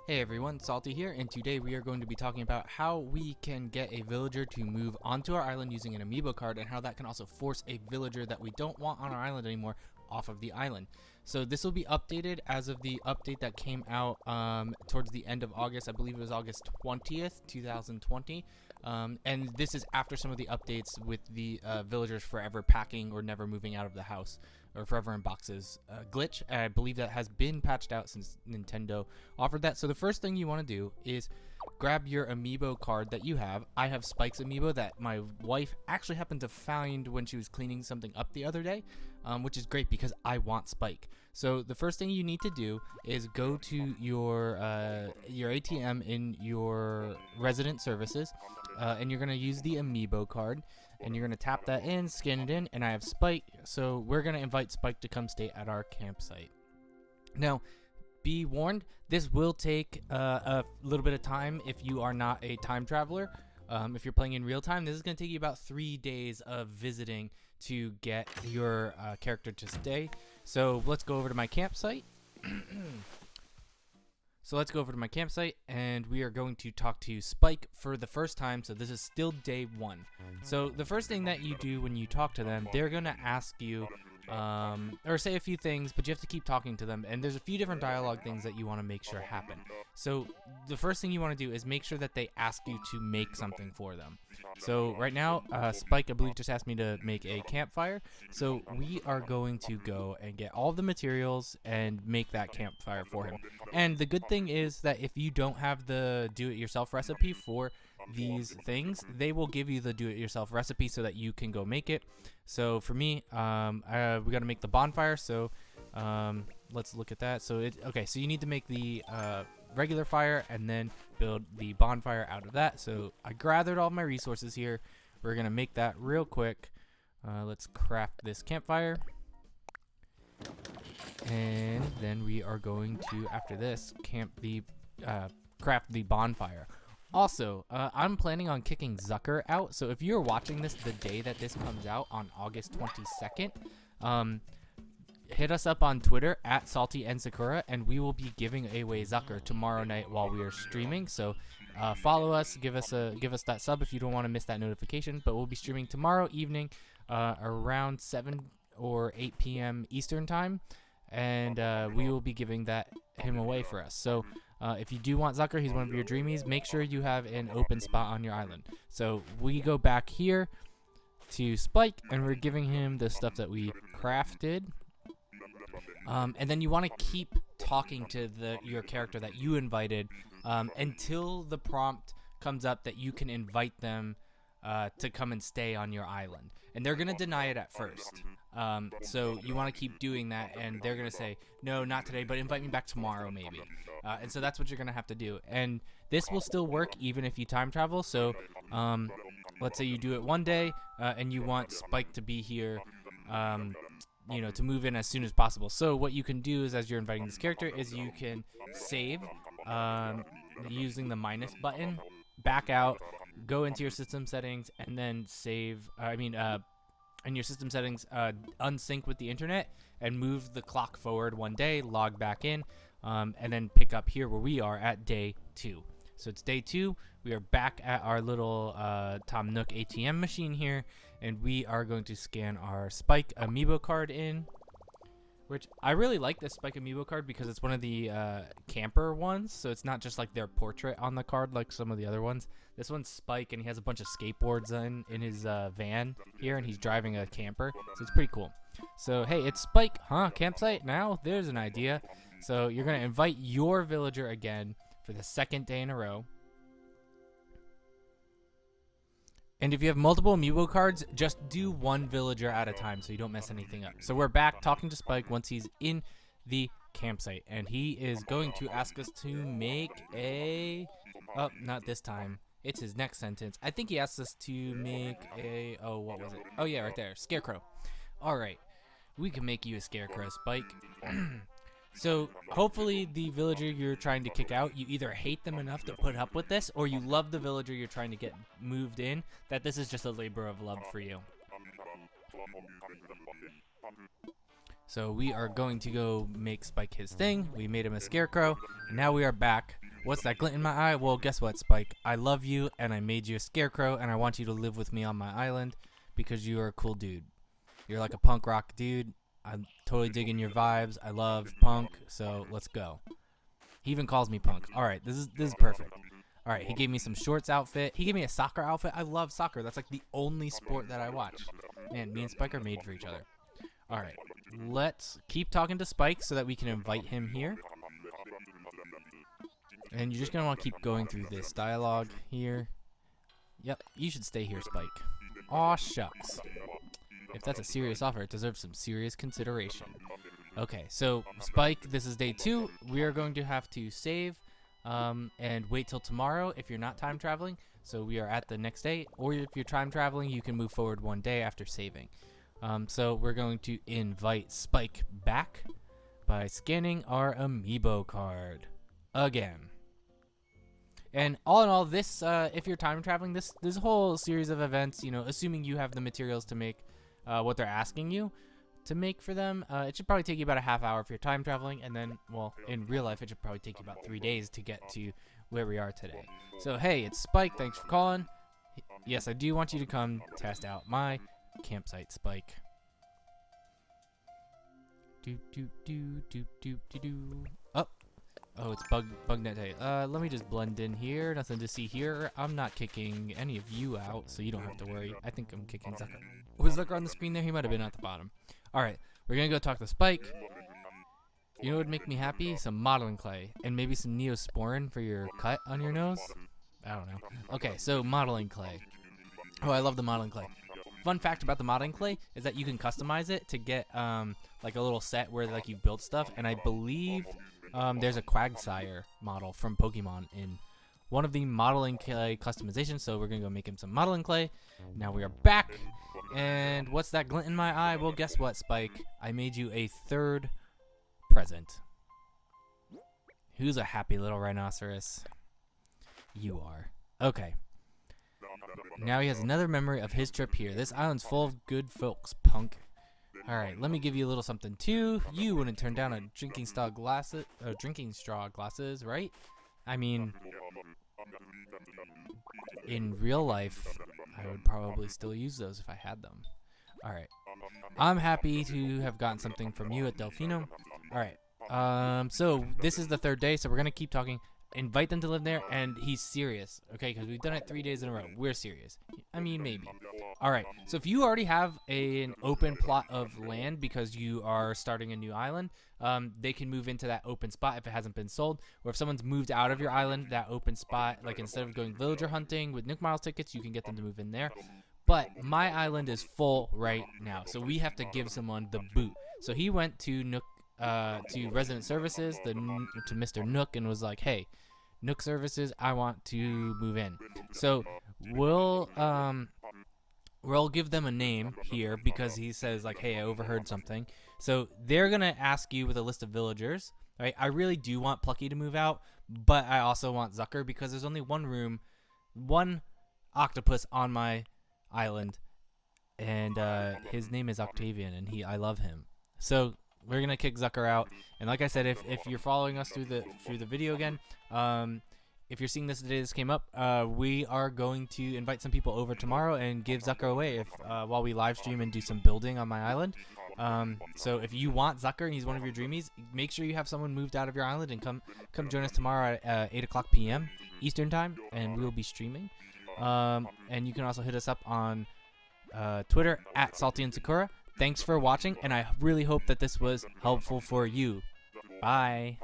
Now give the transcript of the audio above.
Hey everyone, Salty here, and today we are going to be talking about how we can get a villager to move onto our island using an amiibo card, and how that can also force a villager that we don't want on our island anymore off of the island. So this will be updated as of the update that came out towards the end of August. I believe it was August 20th, 2020. And this is after some of the updates with the villagers forever packing or never moving out of the house, or forever in boxes glitch. I believe that has been patched out since Nintendo offered that. So the first thing you want to do is grab your amiibo card that you have. I have Spike's amiibo that my wife actually happened to find when she was cleaning something up the other day, which is great because I want Spike. So the first thing you need to do is go to your ATM in your resident services, and you're going to use the amiibo card, and you're going to tap that in, scan it in, and I have Spike, so we're going to invite Spike to come stay at our campsite. Now, be warned, this will take a little bit of time if you are not a time traveler. If you're playing in real time, this is going to take you about 3 days of visiting to get your character to stay. So let's go over to my campsite. And we are going to talk to Spike for the first time. So this is still day 1. So the first thing that you do when you talk to them, they're going to ask you or say a few things, but you have to keep talking to them, and there's a few different dialogue things that you want to make sure happen. So the first thing you want to do is make sure that they ask you to make something for them. So right now, Spike, I believe, just asked me to make a campfire, so we are going to go and get all the materials and make that campfire for him. And the good thing is that if you don't have the do-it-yourself recipe for these things, they will give you the do-it-yourself recipe so that you can go make it. So for me, we got to make the bonfire. So let's look at that. So so you need to make the regular fire and then build the bonfire out of that. So I gathered all my resources here. We're gonna make that real quick. Let's craft this campfire, and then we are going to, after this, craft the bonfire. Also, I'm planning on kicking Zucker out, so if you're watching this the day that this comes out on August 22nd, hit us up on Twitter at SaltyandSakura, and we will be giving away Zucker tomorrow night while we are streaming. So follow us, give us that sub if you don't want to miss that notification. But we'll be streaming tomorrow evening around 7 or 8 p.m. Eastern time, and we will be giving him away for us. So if you do want Zucker, he's one of your dreamies, make sure you have an open spot on your island. So we go back here to Spike, and we're giving him the stuff that we crafted. And then you want to keep talking to your character that you invited until the prompt comes up that you can invite them to come and stay on your island. And they're going to deny it at first. So you want to keep doing that, and they're going to say, no, not today, but invite me back tomorrow maybe. And so that's what you're going to have to do. And this will still work even if you time travel. So let's say you do it one day and you want Spike to be here, to move in as soon as possible. So what you can do is, as you're inviting this character, is you can save using the minus button, back out, go into your system settings, and then save. In your system settings, unsync with the internet and move the clock forward one day, log back in, and then pick up here where we are at day 2. So it's day 2. We are back at our little Tom Nook ATM machine here, and we are going to scan our Spike amiibo card in, which I really like this Spike amiibo card because it's one of the camper ones, so it's not just like their portrait on the card like some of the other ones. This one's Spike, and he has a bunch of skateboards in his van here, and he's driving a camper, so it's pretty cool. So hey, it's Spike, huh? Campsite now? There's an idea. So you're going to invite your villager again for the 2nd day in a row. And if you have multiple amiibo cards, just do one villager at a time so you don't mess anything up. So we're back talking to Spike once he's in the campsite, and he is going to ask us to make a... Oh, not this time. It's his next sentence. I think he asked us to make a... Oh, what was it? Oh, yeah, right there. Scarecrow. All right. We can make you a scarecrow, Spike. So hopefully the villager you're trying to kick out, you either hate them enough to put up with this, or you love the villager you're trying to get moved in, that this is just a labor of love for you. So we are going to go make Spike his thing. We made him a scarecrow, and now we are back What's that glint in my eye? Well, guess what, Spike? I love you, and I made you a scarecrow, and I want you to live with me on my island because you are a cool dude. You're like a punk rock dude. I'm totally digging your vibes. I love punk, so let's go. He even calls me punk. All right, this is perfect. All right, he gave me some shorts outfit. He gave me a soccer outfit. I love soccer. That's like the only sport that I watch. Man, me and Spike are made for each other. All right, let's keep talking to Spike so that we can invite him here. And you're just going to want to keep going through this dialogue here. Yep, you should stay here, Spike. Aw, shucks. If that's a serious offer, it deserves some serious consideration. Okay, so Spike, this is day 2. We are going to have to save and wait till tomorrow if you're not time traveling. So we are at the next day. Or if you're time traveling, you can move forward one day after saving. So we're going to invite Spike back by scanning our Amiibo card again. And all in all, this, if you're time traveling, this whole series of events, you know, assuming you have the materials to make what they're asking you to make for them, it should probably take you about a half hour if you're time traveling, and then, well, in real life, it should probably take you about 3 days to get to where we are today. So, hey, it's Spike. Thanks for calling. Yes, I do want you to come test out my campsite, Spike. Oh, it's bugnet day. Let me just blend in here. Nothing to see here. I'm not kicking any of you out, so you don't have to worry. I think I'm kicking Zucker. Was Zucker on the screen there? He might have been at the bottom. All right, we're gonna go talk to Spike. You know what would make me happy? Some modeling clay and maybe some Neosporin for your cut on your nose. I don't know. Okay, so modeling clay. Oh, I love the modeling clay. Fun fact about the modeling clay is that you can customize it to get like a little set where like you've built stuff, and I believe there's a Quagsire model from Pokemon in one of the modeling clay customizations. So we're gonna go make him some modeling clay. Now we are back, and what's that glint in my eye? Well, guess what, Spike? I made you a 3rd present. Who's a happy little rhinoceros? You are. Okay. Now he has another memory of his trip here. This island's full of good folks, punk. Alright, let me give you a little something too. You wouldn't turn down a drinking straw glasses, right? I mean, in real life, I would probably still use those if I had them. Alright. I'm happy to have gotten something from you at Delfino. Alright. So this is the 3rd day, so we're gonna keep talking. Invite them to live there, and he's serious, okay? Because we've done it 3 days in a row. We're serious. I mean, maybe. All right. So if you already have an open plot of land because you are starting a new island, they can move into that open spot if it hasn't been sold. Or if someone's moved out of your island, that open spot, like instead of going villager hunting with Nook Miles tickets, you can get them to move in there. But my island is full right now, so we have to give someone the boot. So he went to Nook. To resident services, to Mr. Nook, and was like, hey, Nook services, I want to move in. So we'll give them a name here because he says like, hey, I overheard something. So they're gonna ask you with a list of villagers, right? I really do want Plucky to move out, but I also want Zucker because there's only one octopus on my island, and his name is Octavian, and I love him. So we're gonna kick Zucker out, and like I said, if you're following us through the video again, if you're seeing this the day this came up, we are going to invite some people over tomorrow and give Zucker away while we live stream and do some building on my island. So if you want Zucker and he's one of your dreamies, make sure you have someone moved out of your island and come join us tomorrow at 8:00 p.m. Eastern time, and we will be streaming. And you can also hit us up on Twitter at @SaltyandSakura. Thanks for watching, and I really hope that this was helpful for you. Bye.